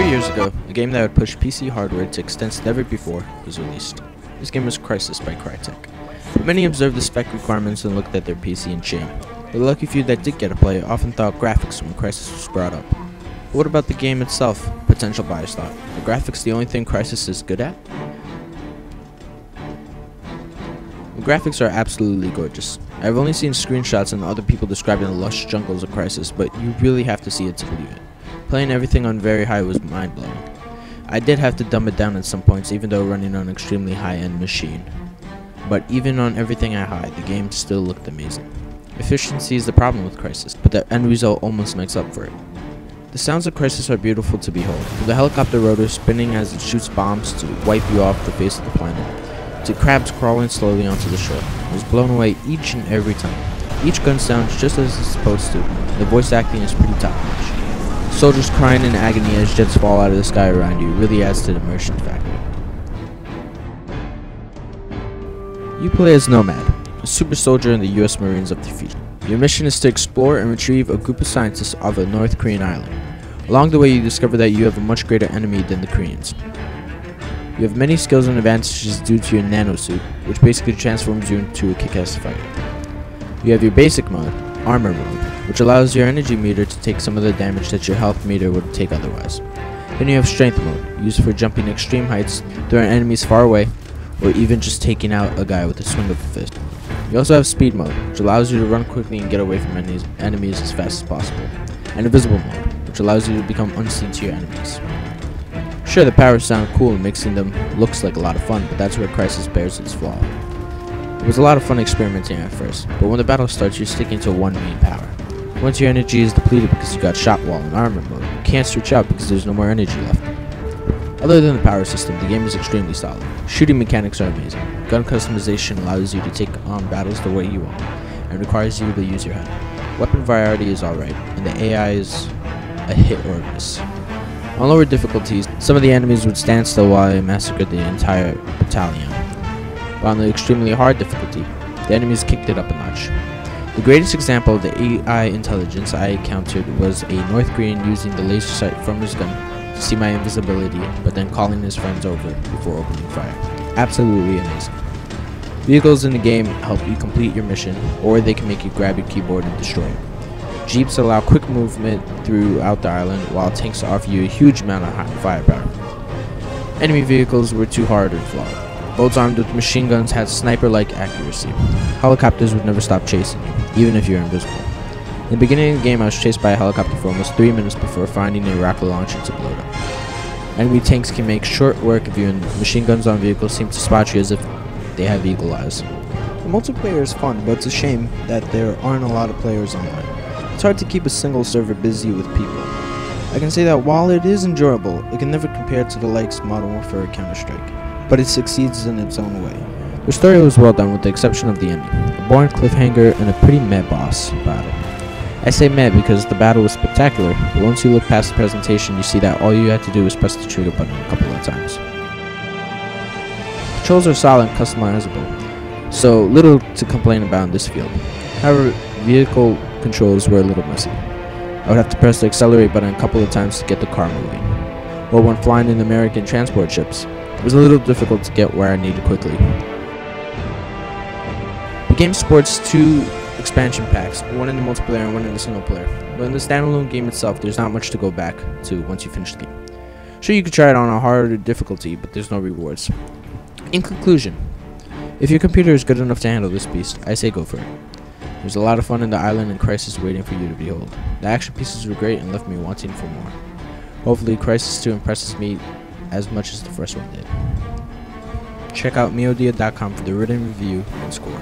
3 years ago, a game that would push PC hardware to extents never before was released. This game was Crysis by Crytek. Many observed the spec requirements and looked at their PC in shame. The lucky few that did get to play often thought graphics when Crysis was brought up. But what about the game itself? Potential buyers thought. Are graphics the only thing Crysis is good at? The graphics are absolutely gorgeous. I've only seen screenshots and other people describing the lush jungles of Crysis, but you really have to see it to believe it. Playing everything on very high was mind-blowing. I did have to dumb it down at some points, even though running on an extremely high-end machine. But even on everything at high, the game still looked amazing. Efficiency is the problem with Crysis, but the end result almost makes up for it. The sounds of Crysis are beautiful to behold, from the helicopter rotor spinning as it shoots bombs to wipe you off the face of the planet, to crabs crawling slowly onto the shore. I was blown away each and every time. Each gun sounds just as it's supposed to, and the voice acting is pretty top-notch. Soldiers crying in agony as jets fall out of the sky around you really adds to the immersion factor. You play as Nomad, a super soldier in the US Marines of the future. Your mission is to explore and retrieve a group of scientists off a North Korean island. Along the way, you discover that you have a much greater enemy than the Koreans. You have many skills and advantages due to your nanosuit, which basically transforms you into a kick-ass fighter. You have your basic mode, Armor mode, which allows your energy meter to take some of the damage that your health meter would take otherwise. Then you have Strength mode, used for jumping extreme heights, throwing enemies far away, or even just taking out a guy with a swing of the fist. You also have Speed mode, which allows you to run quickly and get away from enemies as fast as possible, and Invisible mode, which allows you to become unseen to your enemies. Sure, the powers sound cool and mixing them looks like a lot of fun, but that's where Crysis bears its flaw. It was a lot of fun experimenting at first, but when the battle starts, you're sticking to one main power. Once your energy is depleted because you got Shot Wall and Armor mode, you can't switch out because there's no more energy left. Other than the power system, the game is extremely solid. Shooting mechanics are amazing. Gun customization allows you to take on battles the way you want, and requires you to use your head. Weapon variety is alright, and the AI is a hit or a miss. On lower difficulties, some of the enemies would stand still while I massacred the entire battalion. But on the extremely hard difficulty, the enemies kicked it up a notch. The greatest example of the AI intelligence I encountered was a North Korean using the laser sight from his gun to see my invisibility, but then calling his friends over before opening fire. Absolutely amazing. Vehicles in the game help you complete your mission, or they can make you grab your keyboard and destroy it. Jeeps allow quick movement throughout the island, while tanks offer you a huge amount of firepower. Enemy vehicles were too hard or flawed. Boats armed with machine guns had sniper-like accuracy. Helicopters would never stop chasing you, even if you're invisible. In the beginning of the game, I was chased by a helicopter for almost 3 minutes before finding a rocket launcher to blow it up. Enemy tanks can make short work of you, and machine guns on vehicles seem to spot you as if they have eagle eyes. The multiplayer is fun, but it's a shame that there aren't a lot of players online. It's hard to keep a single server busy with people. I can say that while it is enjoyable, it can never compare to the likes Modern Warfare or Counter-Strike, but it succeeds in its own way. The story was well done with the exception of the ending, a boring cliffhanger and a pretty meh boss battle. I say meh because the battle was spectacular, but once you look past the presentation, you see that all you had to do was press the trigger button a couple of times. Controls are solid and customizable, so little to complain about in this field. However, vehicle controls were a little messy. I would have to press the accelerate button a couple of times to get the car moving. Or when flying in American transport ships, it was a little difficult to get where I needed quickly. The game supports 2 expansion packs, one in the multiplayer and one in the single player. But in the standalone game itself, there's not much to go back to once you finish the game. Sure, you could try it on a harder difficulty, but there's no rewards. In conclusion, if your computer is good enough to handle this beast, I say go for it. There's a lot of fun in the island and Crysis waiting for you to behold. The action pieces were great and left me wanting for more. Hopefully Crysis 2 impresses me as much as the first one did. Check out Meodia.com for the written review and score.